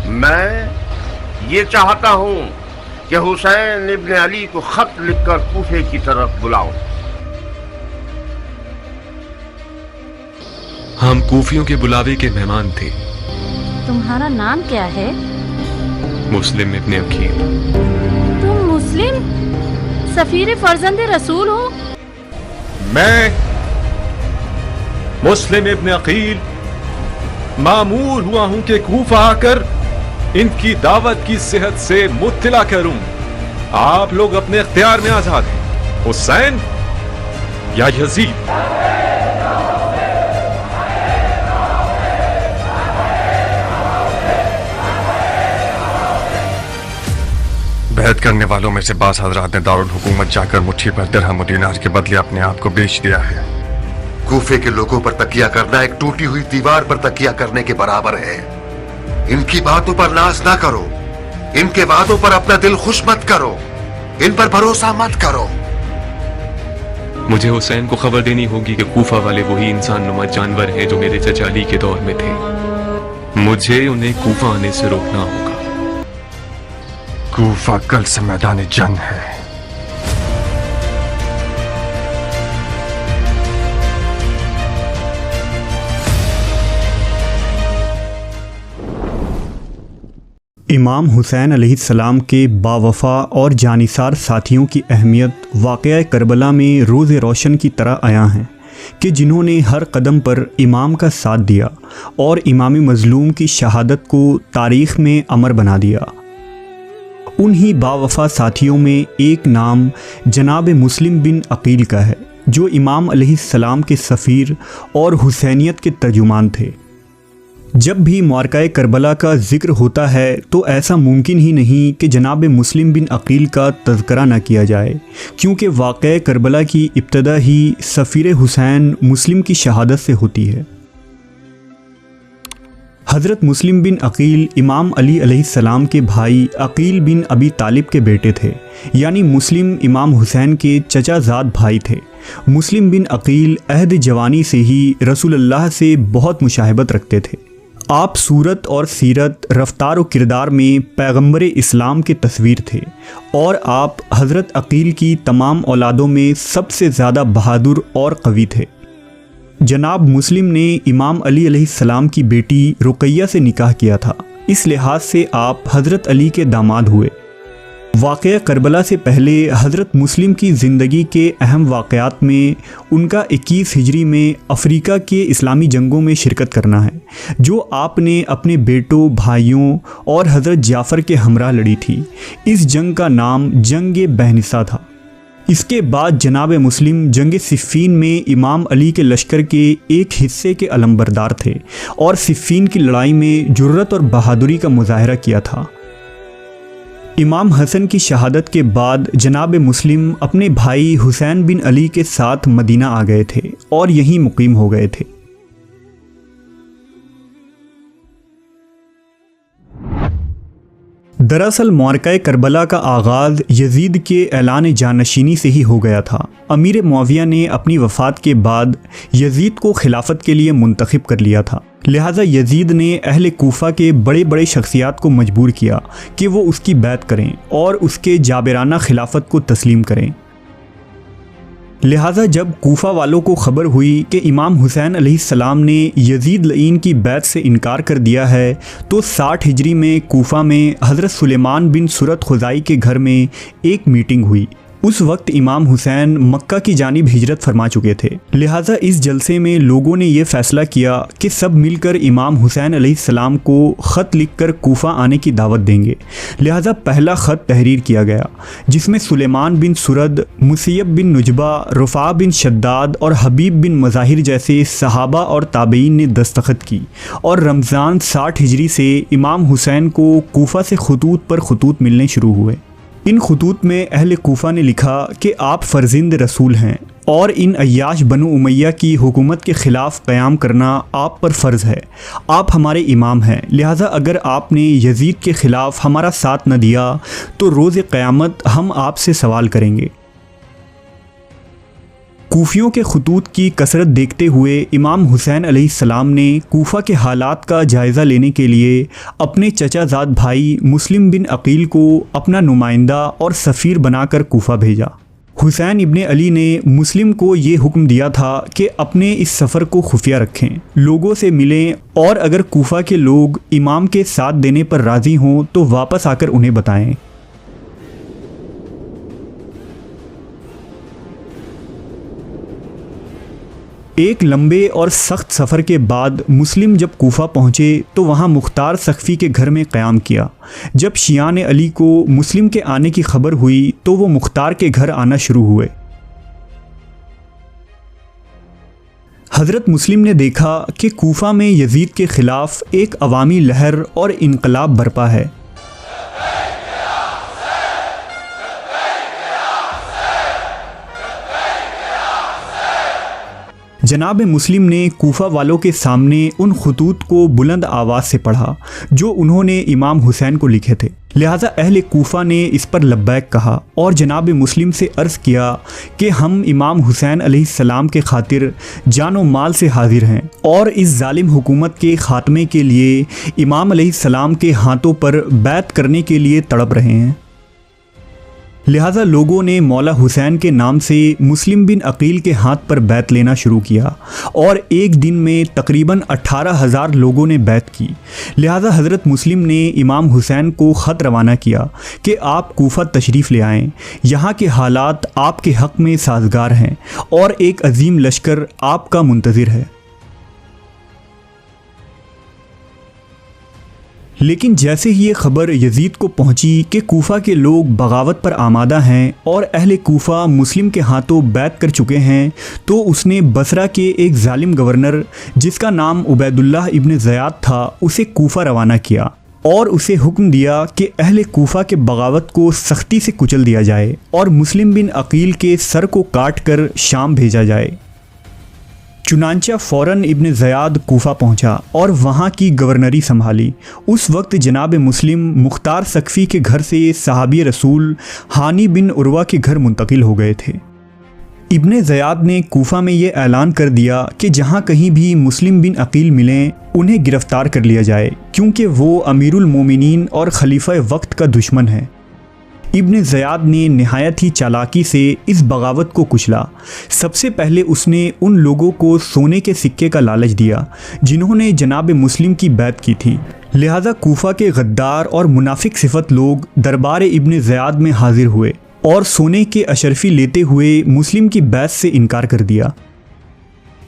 मैं ये चाहता हूँ कि हुसैन इब्न अली को खत लिखकर कूफे की तरफ बुलाओ। हम कूफियों के बुलावे के मेहमान थे। तुम्हारा नाम क्या है? मुस्लिम इब्न अकील। तुम मुस्लिम सफीर फर्जंद रसूल हो? मैं मुस्लिम इब्न अकील मामूर हुआ हूं कि कूफा आकर इनकी दावत की सेहत से मुत्तला करूं। आप लोग अपने इख्तियार में आजाद हैं, हुसैन या यजीद। बैत करने वालों में से बास हजरात ने दारुल हुकूमत जाकर मुट्ठी भर दिरहम और दीनार के बदले अपने आप को बेच दिया है। कूफे के लोगों पर तकिया करना एक टूटी हुई दीवार पर तकिया करने के बराबर है। इनकी बातों पर नाज ना करो, इनके वादों पर अपना दिल खुश मत करो, इन पर भरोसा मत करो। मुझे हुसैन को खबर देनी होगी कि कूफा वाले वही इंसान नुमा जानवर हैं जो मेरे चचा अली के दौर में थे। मुझे उन्हें कूफा आने से रोकना होगा। कूफा कल से मैदान जंग है। इमाम हुसैन अलैहिस्सलाम के बावफा और जानिसार साथियों की अहमियत वाक़या करबला में रोज़ रोशन की तरह आया है कि जिन्होंने हर कदम पर इमाम का साथ दिया और इमाम मज़लूम की शहादत को तारीख़ में अमर बना दिया। उन्हीं बावफा साथियों में एक नाम जनाब मुस्लिम बिन अकील का है, जो इमाम अलैहिस्सलाम के सफ़ीर और हुसैनियत के तर्जुमान थे। जब भी मारकाए करबला का जिक्र होता है तो ऐसा मुमकिन ही नहीं कि जनाब मुस्लिम बिन अकील का तज़करा न किया जाए, क्योंकि वाक़या करबला की इब्तदा ही सफ़ीर हुसैन मुस्लिम की शहादत से होती है। हज़रत मुस्लिम बिन अकील इमाम अली अलैहिस्सलाम के भाई अकील बिन अबी तालिब के बेटे थे, यानी मुस्लिम इमाम हुसैन के चचाजाद भाई थे। मुस्लिम बिन अकील अहद जवानी से ही रसूलुल्लाह से बहुत मुशाहबत रखते थे। आप सूरत और सीरत, रफ्तार और किरदार में पैगम्बर इस्लाम के तस्वीर थे और आप हज़रत अकील की तमाम औलादों में सबसे ज़्यादा बहादुर और कवी थे। जनाब मुस्लिम ने इमाम अली अलैहिस्सलाम की बेटी रुकैया से निकाह किया था, इस लिहाज से आप हज़रत अली के दामाद हुए। वाक़या करबला से पहले हज़रत मुस्लिम की ज़िंदगी के अहम वाक़यात में उनका 21 हिजरी में अफ़रीका के इस्लामी जंगों में शिरकत करना है, जो आपने अपने बेटों, भाइयों और हज़रत जाफ़र के हमराह लड़ी थी। इस जंग का नाम जंग बहनिसा था। इसके बाद जनाब मुस्लिम जंग सिफ़ीन में इमाम अली के लश्कर के एक हिस्से के अलंबरदार थे और सिफ़ीन की लड़ाई में जुर्रत और बहादुरी का मुजाहरा किया था। इमाम हसन की शहादत के बाद जनाब मुस्लिम अपने भाई हुसैन बिन अली के साथ मदीना आ गए थे और यहीं मुकीम हो गए थे। दरअसल मारकाए करबला का आगाज़ यजीद के ऐलान जानशीनी से ही हो गया था। अमीर मुआविया ने अपनी वफ़ात के बाद यजीद को खिलाफत के लिए मुंतखब कर लिया था, लिहाजा यजीद ने अहले कूफा के बड़े बड़े शख्सियात को मजबूर किया कि वो उसकी बैत करें और उसके जाबिराना खिलाफत को तस्लीम करें। लिहाजा जब कूफा वालों को खबर हुई कि इमाम हुसैन अलैहिस्सलाम ने यजीद लईन की बैत से इनकार कर दिया है, तो 60 हिजरी में कूफा में हज़रत सुलेमान बिन सुरत खुज़ाई के घर में एक मीटिंग हुई। उस वक्त इमाम हुसैन मक्का की जानिब हिजरत फरमा चुके थे, लिहाजा इस जलसे में लोगों ने यह फ़ैसला किया कि सब मिलकर इमाम हुसैन अलैहिस्सलाम को ख़त लिखकर कूफा आने की दावत देंगे। लिहाजा पहला ख़त तहरीर किया गया, जिसमें सुलेमान बिन सुरद, मुसैयब बिन नुजबा, रुफ़ा बिन शद्दाद और हबीब बिन मज़ाहिर जैसे सहाबा और ताबईन ने दस्तखत की और रमज़ान 60 हिजरी से इमाम हुसैन को कूफा से खतूत पर खतूत मिलने शुरू हुए। इन खतूत में अहले कूफा ने लिखा कि आप फ़र्जिंद रसूल हैं और इन अय्याश बनु उमैया की हुकूमत के ख़िलाफ़ क़याम करना आप पर फ़र्ज़ है। आप हमारे इमाम हैं, लिहाजा अगर आपने यजीद के ख़िलाफ़ हमारा साथ न दिया तो रोज़ क़यामत हम आपसे सवाल करेंगे। कूफियों के खतूत की कसरत देखते हुए इमाम हुसैन अलैहिस्सलाम ने कूफा के हालात का जायज़ा लेने के लिए अपने चचाज़ाद भाई मुस्लिम बिन अकील को अपना नुमाइंदा और सफ़ीर बनाकर कूफा भेजा। हुसैन इब्ने अली ने मुस्लिम को ये हुक्म दिया था कि अपने इस सफ़र को खुफिया रखें, लोगों से मिलें और अगर कूफा के लोग इमाम के साथ देने पर राज़ी हों तो वापस आकर उन्हें बताएं। एक लंबे और सख्त सफ़र के बाद मुस्लिम जब कूफा पहुँचे तो वहाँ मुख्तार सख्फ़ी के घर में क़याम किया। जब शियान अली को मुस्लिम के आने की खबर हुई तो वो मुख्तार के घर आना शुरू हुए। हज़रत मुस्लिम ने देखा कि कूफा में यजीद के ख़िलाफ़ एक अवामी लहर और इनकलाब बरपा है। जनाब मुस्लिम ने कूफा वालों के सामने उन खतूत को बुलंद आवाज़ से पढ़ा जो उन्होंने इमाम हुसैन को लिखे थे। लिहाजा अहले कूफा ने इस पर लब्बैक कहा और जनाब मुस्लिम से अर्ज़ किया कि हम इमाम हुसैन अलैहिस्सलाम के खातिर जानो माल से हाजिर हैं और इस जालिम हुकूमत के ख़ात्मे के लिए इमाम अलैहिस्सलाम के हाथों पर बैत करने के लिए तड़प रहे हैं। लिहाजा लोगों ने मौला हुसैन के नाम से मुस्लिम बिन अकील के हाथ पर बैत लेना शुरू किया और एक दिन में तकरीबन 18,000 लोगों ने बैत की। लिहाजा हज़रत मुस्लिम ने इमाम हुसैन को ख़त रवाना किया कि आप कूफा तशरीफ़ ले आएँ, यहाँ के हालात आपके हक़ में साजगार हैं और एक अजीम लश्कर आपका मुंतज़िर है। लेकिन जैसे ही ये ख़बर यजीद को पहुंची कि कूफा के लोग बगावत पर आमादा हैं और अहले कूफा मुस्लिम के हाथों बैत कर चुके हैं, तो उसने बसरा के एक जालिम गवर्नर जिसका नाम उबैदुल्लाह इब्न ज़याद था उसे कूफा रवाना किया और उसे हुक्म दिया कि अहले कूफा के बगावत को सख्ती से कुचल दिया जाए और मुस्लिम बिन अकील के सर को काट कर शाम भेजा जाए। चुनांचा फ़ौरन इब्न ज़याद कूफा पहुंचा और वहां की गवर्नरी संभाली। उस वक्त जनाब मुस्लिम मुख्तार सख्फ़ी के घर से सहाबी रसूल हानी बिन उर्वा के घर मुंतकिल हो गए थे। इब्न ज़याद ने कूफा में ये ऐलान कर दिया कि जहां कहीं भी मुस्लिम बिन अकील मिलें उन्हें गिरफ़्तार कर लिया जाए, क्योंकि वो अमीरुल मोमिनीन और खलीफा वक्त का दुश्मन है। इब्न ज़याद ने नहायत ही चालाकी से इस बगावत को कुचला। सबसे पहले उसने उन लोगों को सोने के सिक्के का लालच दिया जिन्होंने जनाब मुस्लिम की बैत की थी। लिहाजा कूफा के गद्दार और मुनाफिक सिफत लोग दरबार इब्न ज़याद में हाजिर हुए और सोने के अशरफी लेते हुए मुस्लिम की बैत से इनकार कर दिया।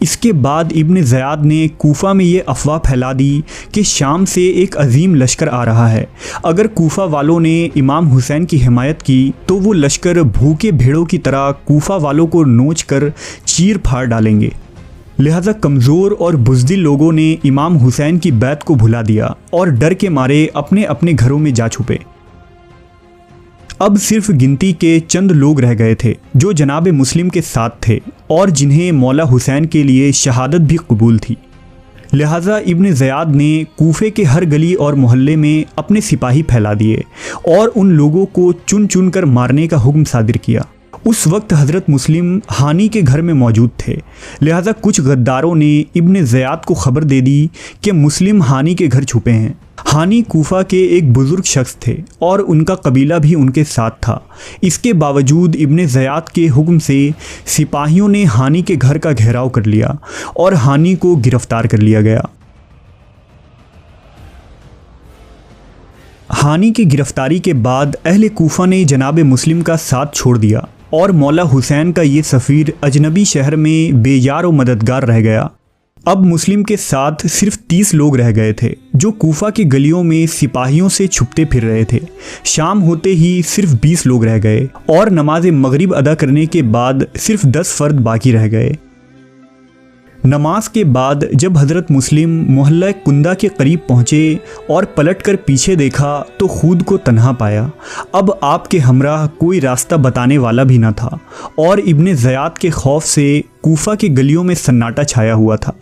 इसके बाद इब्न ज़याद ने कूफा में ये अफवाह फैला दी कि शाम से एक अजीम लश्कर आ रहा है। अगर कूफा वालों ने इमाम हुसैन की हिमायत की तो वो लश्कर भूखे भेड़ों की तरह कूफा वालों को नोच कर चीर फाड़ डालेंगे। लिहाजा कमज़ोर और बुज़दिल लोगों ने इमाम हुसैन की बैत को भुला दिया और डर के मारे अपने अपने घरों में जा छुपे। अब सिर्फ गिनती के चंद लोग रह गए थे जो जनाब मुस्लिम के साथ थे और जिन्हें मौला हुसैन के लिए शहादत भी कबूल थी। लिहाजा इब्न ज़याद ने कूफे के हर गली और मोहल्ले में अपने सिपाही फैला दिए और उन लोगों को चुन चुन कर मारने का हुक्म सादिर किया। उस वक्त हज़रत मुस्लिम हानी के घर में मौजूद थे। लिहाजा कुछ गद्दारों ने इब्न ज़याद को खबर दे दी कि मुस्लिम हानी के घर छुपे हैं। हानी कूफा के एक बुज़ुर्ग शख्स थे और उनका कबीला भी उनके साथ था। इसके बावजूद इब्न ज़याद के हुक्म से सिपाहियों ने हानी के घर का घेराव कर लिया और हानी को गिरफ्तार कर लिया गया। हानी की गिरफ्तारी के बाद अहले कूफा ने जनाब मुस्लिम का साथ छोड़ दिया और मौला हुसैन का ये सफ़ीर अजनबी शहर में बेयार व मददगार रह गया। अब मुस्लिम के साथ सिर्फ 30 लोग रह गए थे जो कूफा की गलियों में सिपाहियों से छुपते फिर रहे थे। शाम होते ही सिर्फ 20 लोग रह गए और नमाज मगरिब अदा करने के बाद सिर्फ 10 फर्द बाकी रह गए। नमाज के बाद जब हज़रत मुस्लिम मोहल्ला कुंदा के करीब पहुँचे और पलटकर पीछे देखा तो खुद को तन्हा पाया। अब आपके हमराह कोई रास्ता बताने वाला भी न था और इब्न ज़याद के खौफ से कूफा की गलियों में सन्नाटा छाया हुआ था।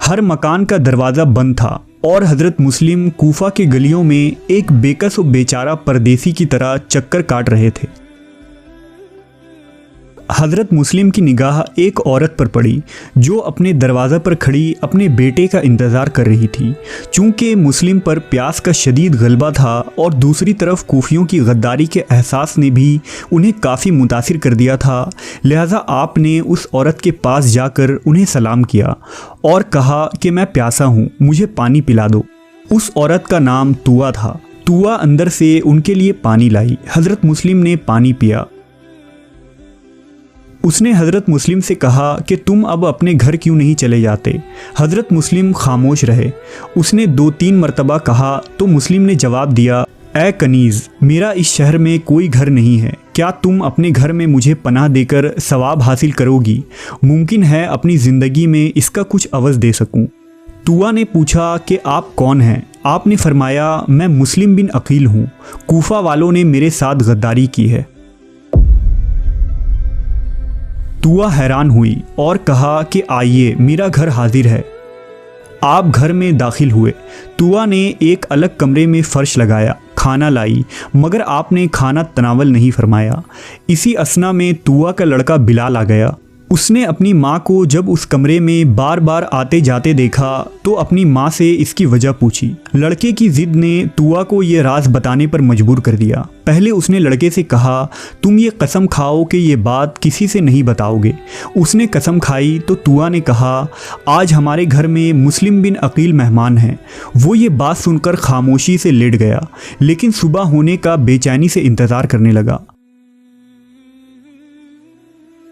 हर मकान का दरवाज़ा बंद था और हज़रत मुस्लिम कूफा की गलियों में एक बेकस व बेचारा परदेसी की तरह चक्कर काट रहे थे। हज़रत मुस्लिम की निगाह एक औरत पर पड़ी जो अपने दरवाज़ा पर खड़ी अपने बेटे का इंतज़ार कर रही थी। चूँकि मुस्लिम पर प्यास का शदीद गलबा था और दूसरी तरफ कूफियों की गद्दारी के एहसास ने भी उन्हें काफ़ी मुतासिर कर दिया था, लिहाजा आपने उस औरत के पास जाकर उन्हें सलाम किया और कहा कि मैं प्यासा हूँ, मुझे पानी पिला दो। उस औरत का नाम तुआ था। तुआ अंदर से उनके लिए पानी लाई। हज़रत मुस्लिम ने पानी पिया। उसने हज़रत मुस्लिम से कहा कि तुम अब अपने घर क्यों नहीं चले जाते। हज़रत मुस्लिम खामोश रहे। उसने 2-3 मरतबा कहा तो मुस्लिम ने जवाब दिया, ए कनीज़, मेरा इस शहर में कोई घर नहीं है, क्या तुम अपने घर में मुझे पनाह देकर सवाब हासिल करोगी? मुमकिन है अपनी ज़िंदगी में इसका कुछ अवज़ दे सकूं। तुआ ने पूछा कि आप कौन हैं? आपने फरमाया, मैं मुस्लिम बिन अकील हूँ, कूफा वालों ने मेरे साथ गद्दारी की है। तुआ हैरान हुई और कहा कि आइए, मेरा घर हाजिर है। आप घर में दाखिल हुए। तुआ ने एक अलग कमरे में फ़र्श लगाया, खाना लाई, मगर आपने खाना तनावल नहीं फरमाया। इसी असना में तुआ का लड़का बिलाल आ गया। उसने अपनी माँ को जब उस कमरे में बार बार आते जाते देखा तो अपनी माँ से इसकी वजह पूछी। लड़के की ज़िद ने तुआ को ये राज बताने पर मजबूर कर दिया। पहले उसने लड़के से कहा, तुम ये कसम खाओ कि ये बात किसी से नहीं बताओगे। उसने कसम खाई तो तुआ ने कहा, आज हमारे घर में मुस्लिम बिन अकील मेहमान हैं। वो ये बात सुनकर खामोशी से लेट गया, लेकिन सुबह होने का बेचैनी से इंतज़ार करने लगा।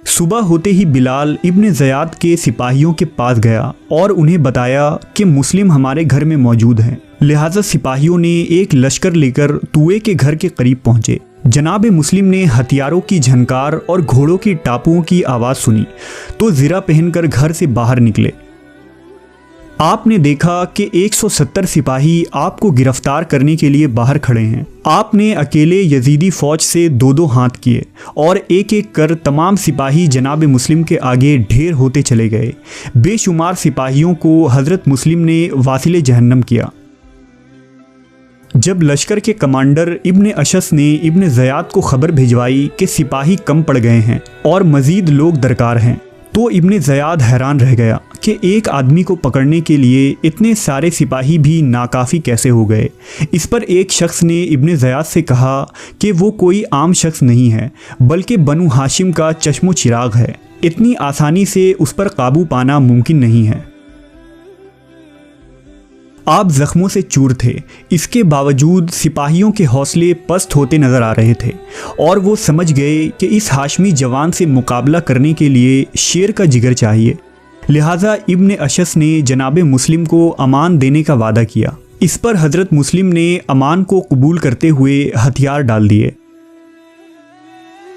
सुबह होते ही बिलाल इब्ने ज़याद के सिपाहियों के पास गया और उन्हें बताया कि मुस्लिम हमारे घर में मौजूद हैं। लिहाजा सिपाहियों ने एक लश्कर लेकर तुए के घर के करीब पहुंचे। जनाब मुस्लिम ने हथियारों की झनकार और घोड़ों की टापुओं की आवाज़ सुनी तो ज़िरा पहनकर घर से बाहर निकले। आपने देखा कि 170 सिपाही आपको गिरफ्तार करने के लिए बाहर खड़े हैं। आपने अकेले यजीदी फ़ौज से 2-2 हाथ किए और एक एक कर तमाम सिपाही जनाब मुस्लिम के आगे ढेर होते चले गए। बेशुमार सिपाहियों को हज़रत मुस्लिम ने वासिले जहन्नम किया। जब लश्कर के कमांडर इब्ने अशस ने इब्ने ज़याद को खबर भिजवाई कि सिपाही कम पड़ गए हैं और मज़ीद लोग दरकार हैं, तो इब्ने ज़याद हैरान रह गया कि एक आदमी को पकड़ने के लिए इतने सारे सिपाही भी नाकाफ़ी कैसे हो गए। इस पर एक शख्स ने इब्ने ज़याद से कहा कि वो कोई आम शख्स नहीं है, बल्कि बनु हाशिम का चश्मो चिराग है। इतनी आसानी से उस पर काबू पाना मुमकिन नहीं है। आप ज़ख्मों से चूर थे, इसके बावजूद सिपाहियों के हौसले पस्त होते नज़र आ रहे थे और वो समझ गए कि इस हाशमी जवान से मुकाबला करने के लिए शेर का जिगर चाहिए। लिहाजा इब्ने अशस ने जनाब मुस्लिम को अमान देने का वादा किया। इस पर हज़रत मुस्लिम ने अमान को कबूल करते हुए हथियार डाल दिए।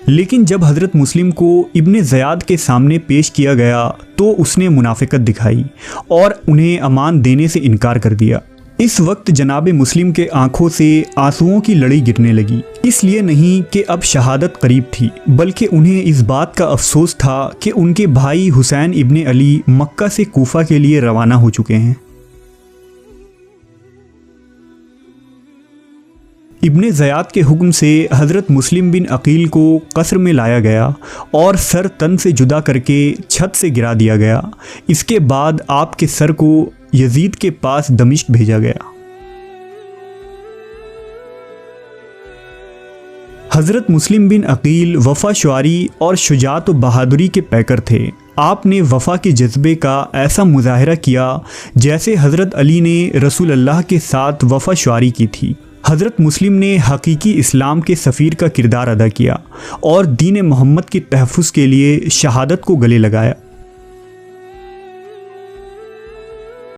लेकिन जब हज़रत मुस्लिम को इब्ने ज़याद के सामने पेश किया गया तो उसने मुनाफिकत दिखाई और उन्हें अमान देने से इनकार कर दिया। इस वक्त जनाब मुस्लिम के आंखों से आंसुओं की लड़ी गिरने लगी। इसलिए नहीं कि अब शहादत करीब थी, बल्कि उन्हें इस बात का अफसोस था कि उनके भाई हुसैन इब्ने अली मक्का से कूफा के लिए रवाना हो चुके हैं। इब्ने ज़याद के हुक्म से हज़रत मुस्लिम बिन अकील को कसर में लाया गया और सर तन से जुदा करके छत से गिरा दिया गया। इसके बाद आपके सर को यजीद के पास दमिश्क भेजा गया। हज़रत मुस्लिम बिन अकील वफ़ा शुआरी और शुजात व बहादुरी के पैकर थे। आपने वफ़ा के जज्बे का ऐसा मुजाहरा किया जैसे हज़रत अली ने रसूल अल्लाह के साथ वफ़ा शुआरी की थी। हज़रत मुस्लिम ने हकीकी इस्लाम के सफ़ीर का किरदार अदा किया और दीन मोहम्मद की तहफ़्फ़ुज़ के लिए शहादत को गले लगाया।